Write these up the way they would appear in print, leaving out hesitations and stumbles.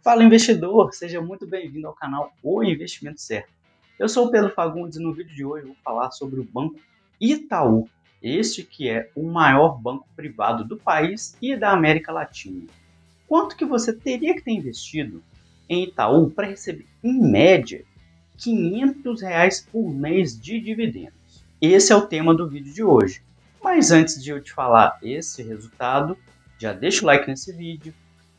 Fala investidor, seja muito bem-vindo ao canal O Investimento Certo. Eu sou o Pedro Fagundes e no vídeo de hoje eu vou falar sobre o Banco Itaú, este que é o maior banco privado do país e da América Latina. Quanto que você teria que ter investido em Itaú para receber, em média, R$ 500 por mês de dividendos? Esse é o tema do vídeo de hoje. Mas antes de eu te falar esse resultado, já deixa o like nesse vídeo,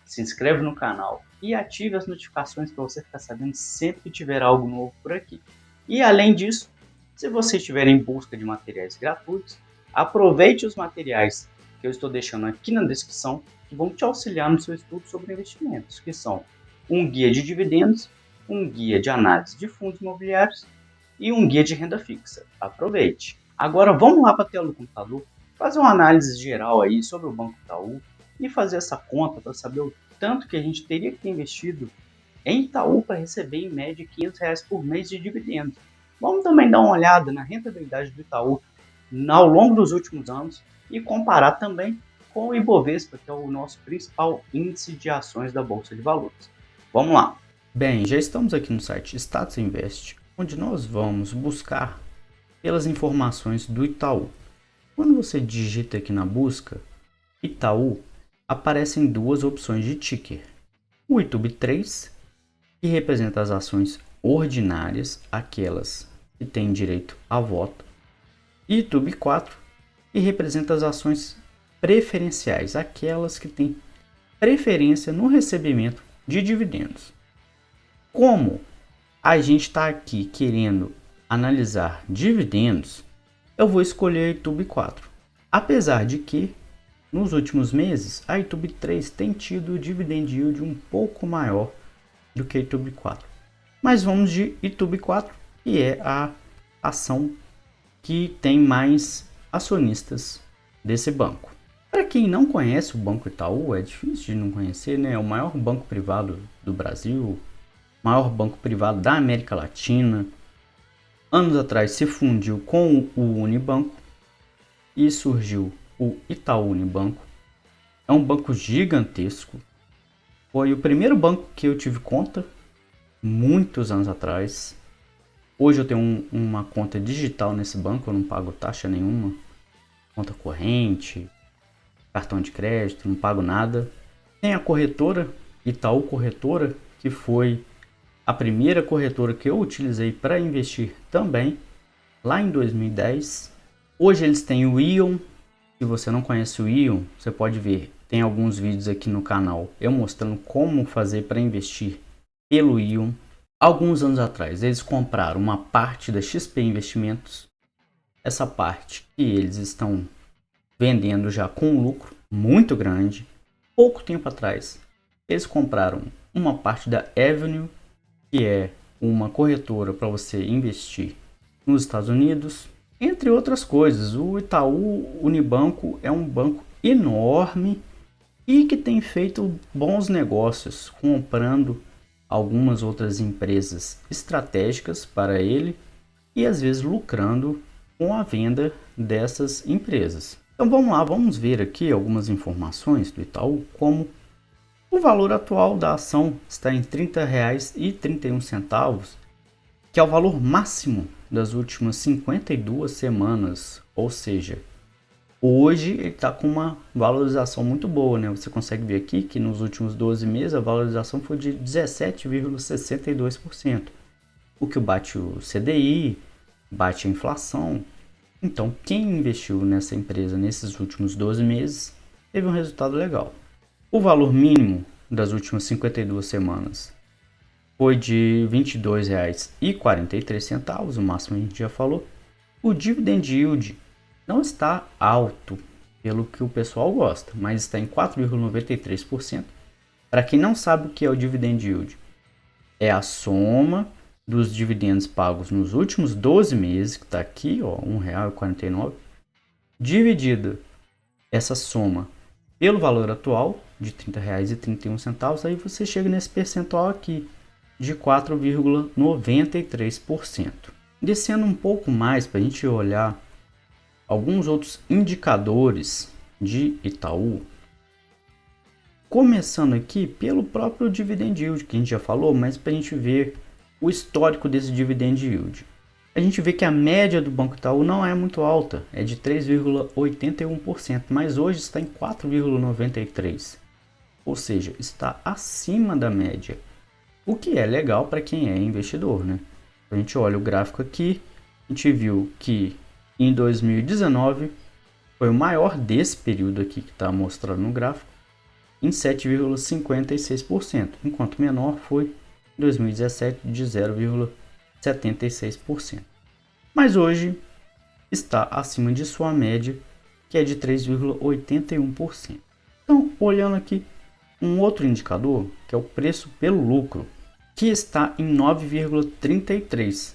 se inscreve no canal e ative as notificações para você ficar sabendo sempre que tiver algo novo por aqui. E além disso, se você estiver em busca de materiais gratuitos, aproveite os materiais que eu estou deixando aqui na descrição que vão te auxiliar no seu estudo sobre investimentos, que são um guia de dividendos, um guia de análise de fundos imobiliários e um guia de renda fixa. Aproveite! Agora vamos lá para a tela do computador, fazer uma análise geral aí sobre o Banco Itaú e fazer essa conta para saber o tanto que a gente teria que ter investido em Itaú para receber em média R$ 500 por mês de dividendos. Vamos também dar uma olhada na rentabilidade do Itaú ao longo dos últimos anos e comparar também com o Ibovespa, que é o nosso principal índice de ações da Bolsa de Valores. Vamos lá! Bem, já estamos aqui no site Status Invest, onde nós vamos buscar pelas informações do Itaú. Quando você digita aqui na busca Itaú, aparecem duas opções de ticker. O ITUB3, que representa as ações ordinárias, aquelas que têm direito a voto, e ITUB4, que representa as ações preferenciais, aquelas que têm preferência no recebimento de dividendos. Como a gente está aqui querendo analisar dividendos, eu vou escolher a ITUB4. Apesar de que, nos últimos meses, a ITUB3 tem tido o dividend yield um pouco maior do que a ITUB4. Mas vamos de ITUB4, que é a ação que tem mais acionistas desse banco. Para quem não conhece o Banco Itaú, é difícil de não conhecer, né? É o maior banco privado do Brasil, maior banco privado da América Latina. Anos atrás se fundiu com o Unibanco e surgiu o Itaú Unibanco. É um banco gigantesco. Foi o primeiro banco que eu tive conta muitos anos atrás. Hoje eu tenho uma conta digital nesse banco, eu não pago taxa nenhuma. Conta corrente, cartão de crédito, não pago nada. Tem a corretora, Itaú Corretora, que foi a primeira corretora que eu utilizei para investir também, lá em 2010. Hoje eles têm o Ion. Se você não conhece o Ion, você pode ver, tem alguns vídeos aqui no canal eu mostrando como fazer para investir pelo Ion. Alguns anos atrás eles compraram uma parte da XP Investimentos, essa parte que eles estão vendendo já com um lucro muito grande. Pouco tempo atrás eles compraram uma parte da Avenue, que é uma corretora para você investir nos Estados Unidos, entre outras coisas. O Itaú Unibanco é um banco enorme e que tem feito bons negócios, comprando algumas outras empresas estratégicas para ele e às vezes lucrando com a venda dessas empresas. Então vamos lá, vamos ver aqui algumas informações do Itaú, como o valor atual da ação está em R$ 30,31, que é o valor máximo das últimas 52 semanas, ou seja, hoje ele está com uma valorização muito boa, né? Você consegue ver aqui que nos últimos 12 meses a valorização foi de 17,62%, o que bate o CDI, bate a inflação. Então, quem investiu nessa empresa nesses últimos 12 meses teve um resultado legal. O valor mínimo das últimas 52 semanas foi de R$ 22,43, o máximo a gente já falou. O dividend yield não está alto pelo que o pessoal gosta, mas está em 4,93%. Para quem não sabe o que é o dividend yield, é a soma dos dividendos pagos nos últimos 12 meses, que está aqui, ó, R$ 1,49, dividida essa soma pelo valor atual de R$ 30,31, aí você chega nesse percentual aqui de 4,93%. Descendo um pouco mais para a gente olhar alguns outros indicadores de Itaú, começando aqui pelo próprio dividend yield, que a gente já falou, mas para a gente ver o histórico desse dividend yield. A gente vê que a média do Banco Itaú não é muito alta, é de 3,81%, mas hoje está em 4,93%, ou seja, está acima da média, o que é legal para quem é investidor, né? A gente olha o gráfico aqui, a gente viu que em 2019 foi o maior desse período aqui que está mostrando no gráfico, em 7,56%, enquanto o menor foi em 2017 de 0,76%. Mas hoje está acima de sua média, que é de 3,81%. Então, olhando aqui um outro indicador, que é o preço pelo lucro, que está em 9,33,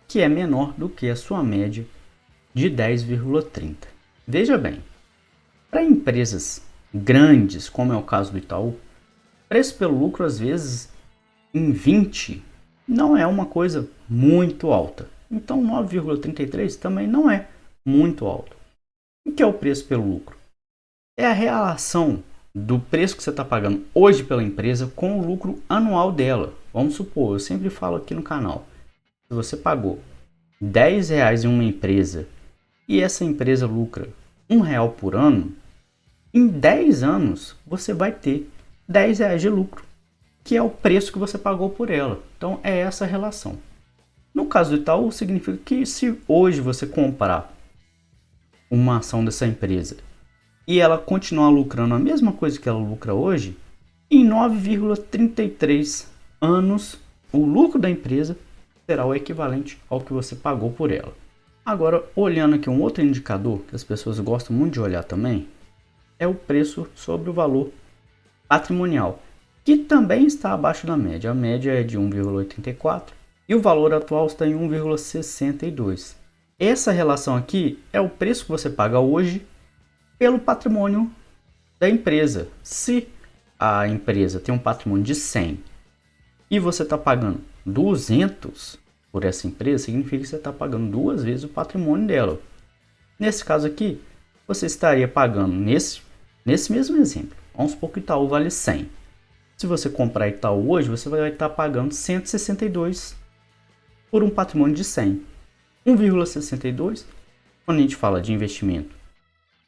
que é menor do que a sua média de 10,30. Veja bem, para empresas grandes, como é o caso do Itaú, preço pelo lucro às vezes em 20 não é uma coisa muito alta. Então 9,33 também não é muito alto. O que é o preço pelo lucro? É a relação do preço que você está pagando hoje pela empresa com o lucro anual dela. Vamos supor, eu sempre falo aqui no canal, se você pagou R$10 em uma empresa e essa empresa lucra R$1 por ano, em 10 anos você vai ter R$10 de lucro, que é o preço que você pagou por ela. Então é essa relação. No caso do Itaú, significa que se hoje você comprar uma ação dessa empresa e ela continuar lucrando a mesma coisa que ela lucra hoje, em 9,33 anos o lucro da empresa será o equivalente ao que você pagou por ela. Agora, olhando aqui um outro indicador que as pessoas gostam muito de olhar também, é o preço sobre o valor patrimonial, que também está abaixo da média. A média é de 1,84 e o valor atual está em 1,62. Essa relação aqui é o preço que você paga hoje pelo patrimônio da empresa. Se a empresa tem um patrimônio de 100 e você está pagando 200 por essa empresa, significa que você está pagando 2 vezes o patrimônio dela. Nesse caso aqui, você estaria pagando, nesse mesmo exemplo, vamos supor que o Itaú vale 100. Se você comprar Itaú hoje, você vai estar pagando 162 por um patrimônio de 100. 1,62, quando a gente fala de investimento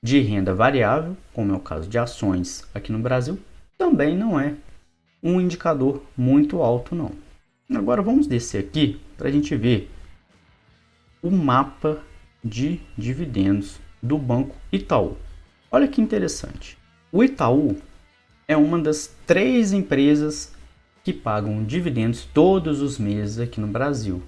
de renda variável, como é o caso de ações aqui no Brasil, também não é um indicador muito alto não. Agora vamos descer aqui para a gente ver o mapa de dividendos do Banco Itaú. Olha que interessante. O Itaú é uma das 3 empresas que pagam dividendos todos os meses aqui no Brasil,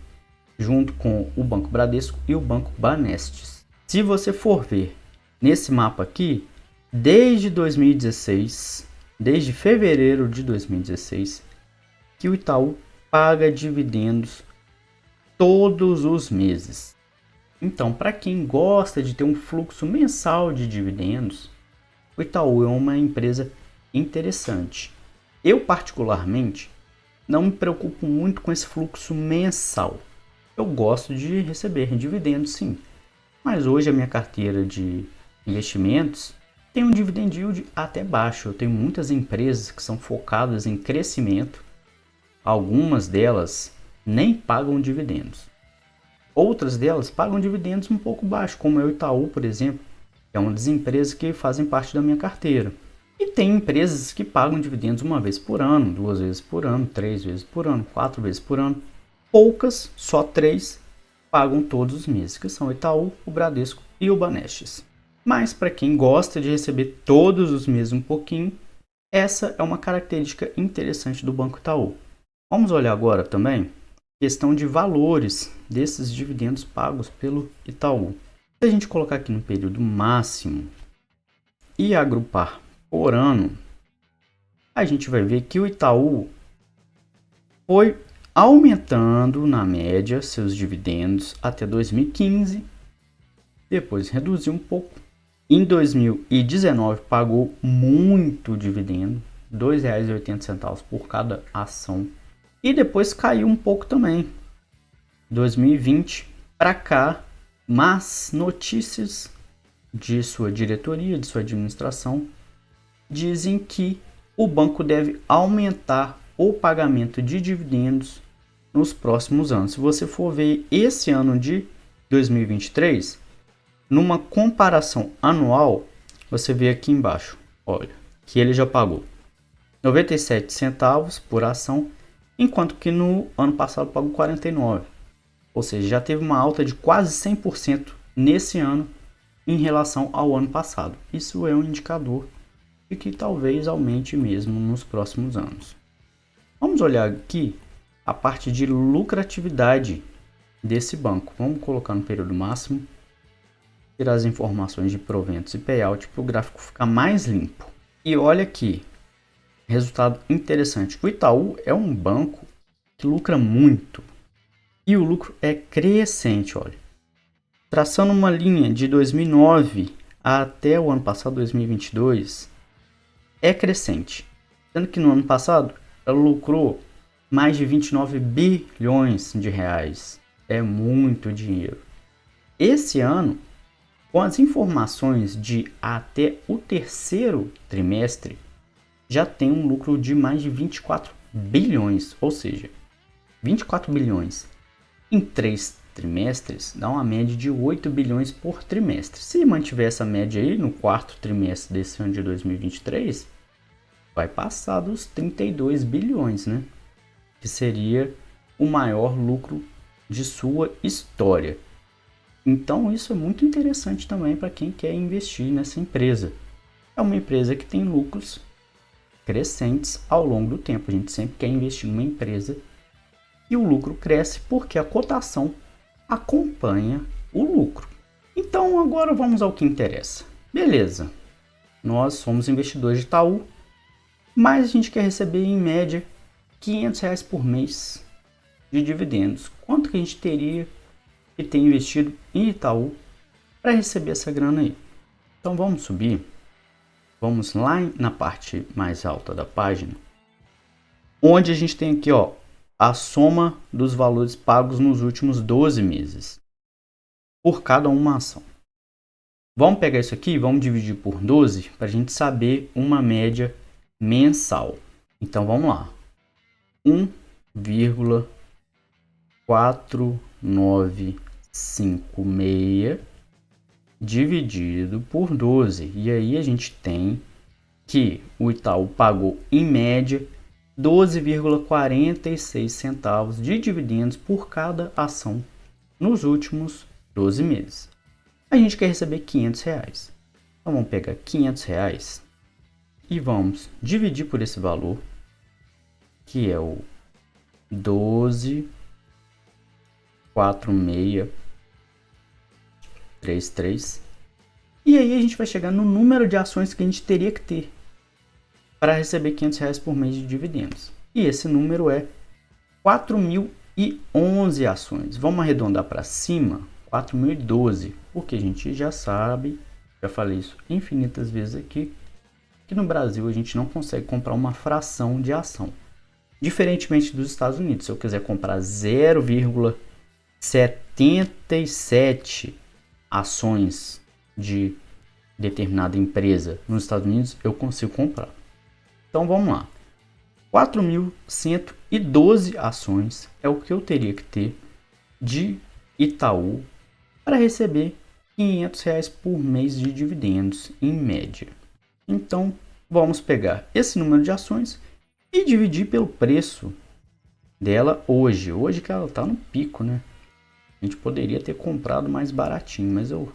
junto com o Banco Bradesco e o Banco Banestes. Se você for ver nesse mapa aqui, desde 2016, desde fevereiro de 2016, que o Itaú paga dividendos todos os meses. Então, para quem gosta de ter um fluxo mensal de dividendos, o Itaú é uma empresa interessante. Eu, particularmente, não me preocupo muito com esse fluxo mensal. Eu gosto de receber dividendos, sim. Mas hoje a minha carteira de investimentos tem um dividend yield até baixo. Eu tenho muitas empresas que são focadas em crescimento. Algumas delas nem pagam dividendos. Outras delas pagam dividendos um pouco baixo, como é o Itaú, por exemplo, que é uma das empresas que fazem parte da minha carteira. E tem empresas que pagam dividendos 1 vez por ano, 2 vezes por ano, 3 vezes por ano, 4 vezes por ano. Poucas, só 3, pagam todos os meses, que são o Itaú, o Bradesco e o Banestes. Mas para quem gosta de receber todos os meses um pouquinho, essa é uma característica interessante do Banco Itaú. Vamos olhar agora também a questão de valores desses dividendos pagos pelo Itaú. Se a gente colocar aqui no período máximo e agrupar por ano, a gente vai ver que o Itaú foi aumentando na média seus dividendos até 2015, depois reduziu um pouco. Em 2019 pagou muito dividendo, R$ 2,80 por cada ação. E depois caiu um pouco também. 2020 para cá, mas notícias de sua diretoria, de sua administração, dizem que o banco deve aumentar o pagamento de dividendos nos próximos anos. Se você for ver esse ano de 2023, numa comparação anual, você vê aqui embaixo, olha, que ele já pagou 97 centavos por ação, enquanto que no ano passado pagou 49. Ou seja, já teve uma alta de quase 100% nesse ano em relação ao ano passado. Isso é um indicador de que talvez aumente mesmo nos próximos anos. Vamos olhar aqui a parte de lucratividade desse banco. Vamos colocar no período máximo, tirar as informações de proventos e payout para o gráfico ficar mais limpo. E olha aqui, resultado interessante. O Itaú é um banco que lucra muito e o lucro é crescente, olha. Traçando uma linha de 2009 até o ano passado, 2022, é crescente. Sendo que no ano passado ela lucrou mais de 29 bilhões de reais. É muito dinheiro. Esse ano, com as informações de até o terceiro trimestre, já tem um lucro de mais de 24 bilhões, ou seja, 24 bilhões em 3 trimestres dá uma média de 8 bilhões por trimestre. Se mantiver essa média aí no quarto trimestre desse ano de 2023, vai passar dos 32 bilhões, né? Que seria o maior lucro de sua história. Então isso é muito interessante também para quem quer investir nessa empresa. É uma empresa que tem lucros crescentes ao longo do tempo. A gente sempre quer investir numa empresa e o lucro cresce porque a cotação acompanha o lucro. Então agora vamos ao que interessa. Beleza, nós somos investidores de Itaú, mas a gente quer receber em média R$500 por mês de dividendos. Quanto que a gente teria que ter investido em Itaú para receber essa grana aí? Então vamos subir, vamos lá na parte mais alta da página, onde a gente tem aqui, ó, a soma dos valores pagos nos últimos 12 meses por cada uma ação. Vamos pegar isso aqui e vamos dividir por 12 para a gente saber uma média mensal. Então vamos lá. 1,4956 dividido por 12. E aí a gente tem que o Itaú pagou em média 12,46 centavos de dividendos por cada ação nos últimos 12 meses. A gente quer receber R$500. Então vamos pegar R$500 e vamos dividir por esse valor, que é o 12,4633. E aí a gente vai chegar no número de ações que a gente teria que ter para receber R$500 por mês de dividendos. E esse número é 4.011 ações. Vamos arredondar para cima, 4.012, porque a gente já sabe, já falei isso infinitas vezes aqui, que no Brasil a gente não consegue comprar uma fração de ação. Diferentemente dos Estados Unidos, se eu quiser comprar 0,77 ações de determinada empresa nos Estados Unidos, eu consigo comprar. Então vamos lá. 4.112 ações é o que eu teria que ter de Itaú para receber R$500 por mês de dividendos em média. Então vamos pegar esse número de ações e dividir pelo preço dela hoje. Hoje que ela está no pico, né? A gente poderia ter comprado mais baratinho, mas eu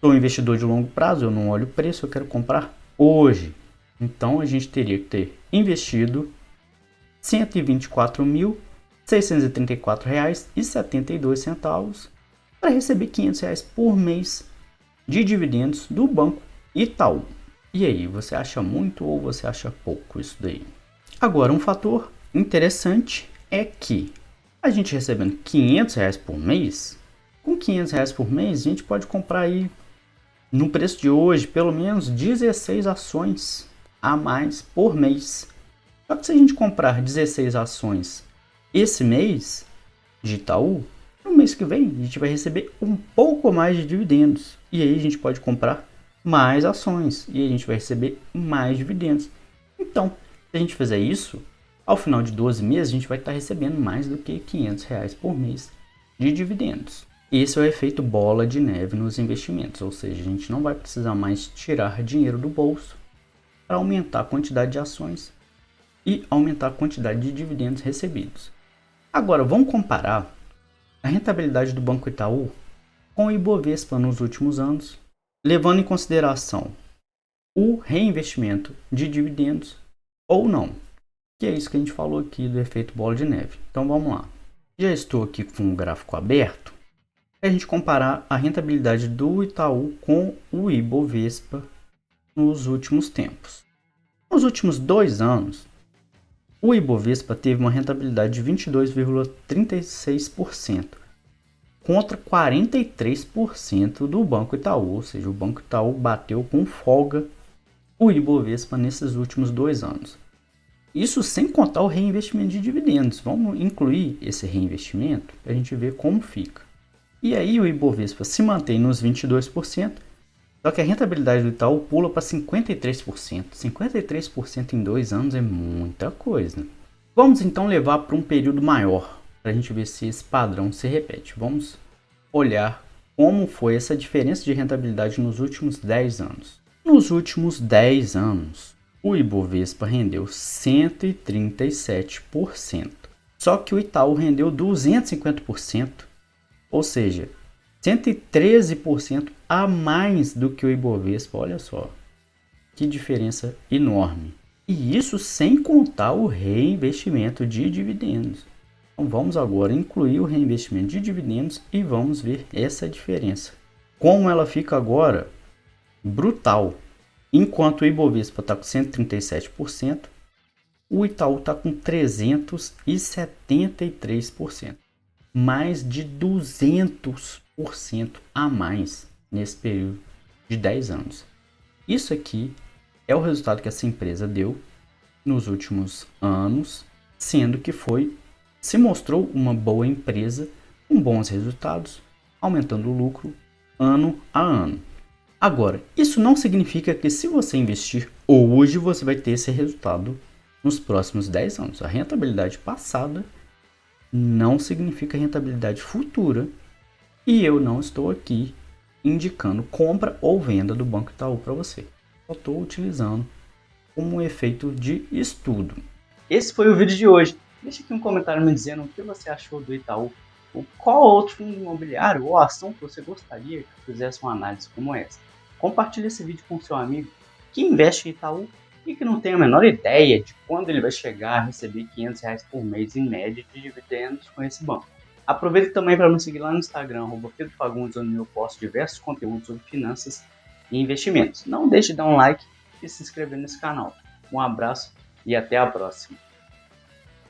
sou um investidor de longo prazo, eu não olho o preço, eu quero comprar hoje. Então a gente teria que ter investido R$ 124.634,72 para receber R$500 por mês de dividendos do Banco Itaú. E aí, você acha muito ou você acha pouco isso daí? Agora, um fator interessante é que a gente recebendo R$500 por mês, com R$500 por mês a gente pode comprar aí, no preço de hoje, pelo menos 16 ações a mais por mês. Só que se a gente comprar 16 ações esse mês de Itaú, no mês que vem a gente vai receber um pouco mais de dividendos. E aí a gente pode comprar mais ações e a gente vai receber mais dividendos. Então, se a gente fizer isso, ao final de 12 meses a gente vai estar recebendo mais do que R$ 500 por mês de dividendos. Esse é o efeito bola de neve nos investimentos, ou seja, a gente não vai precisar mais tirar dinheiro do bolso para aumentar a quantidade de ações e aumentar a quantidade de dividendos recebidos. Agora, vamos comparar a rentabilidade do Banco Itaú com o Ibovespa nos últimos anos, levando em consideração o reinvestimento de dividendos ou não, que é isso que a gente falou aqui do efeito bola de neve. Então vamos lá. Já estou aqui com o gráfico aberto para a gente comparar a rentabilidade do Itaú com o Ibovespa nos últimos tempos. Nos últimos 2 anos, o Ibovespa teve uma rentabilidade de 22,36%, contra 43% do Banco Itaú, ou seja, o Banco Itaú bateu com folga o Ibovespa nesses últimos 2 anos. Isso sem contar o reinvestimento de dividendos. Vamos incluir esse reinvestimento para a gente ver como fica. E aí o Ibovespa se mantém nos 22%, só que a rentabilidade do Itaú pula para 53%. 53% em 2 anos é muita coisa. Vamos então levar para um período maior, para a gente ver se esse padrão se repete. Vamos olhar como foi essa diferença de rentabilidade nos últimos 10 anos. Nos últimos 10 anos, o Ibovespa rendeu 137%. Só que o Itaú rendeu 250%, ou seja, 113% a mais do que o Ibovespa. Olha só, que diferença enorme. E isso sem contar o reinvestimento de dividendos. Então vamos agora incluir o reinvestimento de dividendos e vamos ver essa diferença. Como ela fica agora? Brutal. Enquanto o Ibovespa está com 137%, o Itaú está com 373%. Mais de 200% a mais nesse período de 10 anos. Isso aqui é o resultado que essa empresa deu nos últimos anos, sendo que se mostrou uma boa empresa com bons resultados, aumentando o lucro ano a ano. Agora, isso não significa que se você investir hoje, você vai ter esse resultado nos próximos 10 anos. A rentabilidade passada não significa rentabilidade futura e eu não estou aqui indicando compra ou venda do Banco Itaú para você. Só estou utilizando como um efeito de estudo. Esse foi o vídeo de hoje. Deixa aqui um comentário me dizendo o que você achou do Itaú, ou qual outro fundo imobiliário ou ação que você gostaria que fizesse uma análise como essa. Compartilhe esse vídeo com seu amigo que investe em Itaú e que não tem a menor ideia de quando ele vai chegar a receber R$ 500 por mês em média de dividendos com esse banco. Aproveite também para me seguir lá no Instagram, Pedro Fagundes, onde eu posto diversos conteúdos sobre finanças e investimentos. Não deixe de dar um like e se inscrever nesse canal. Um abraço e até a próxima.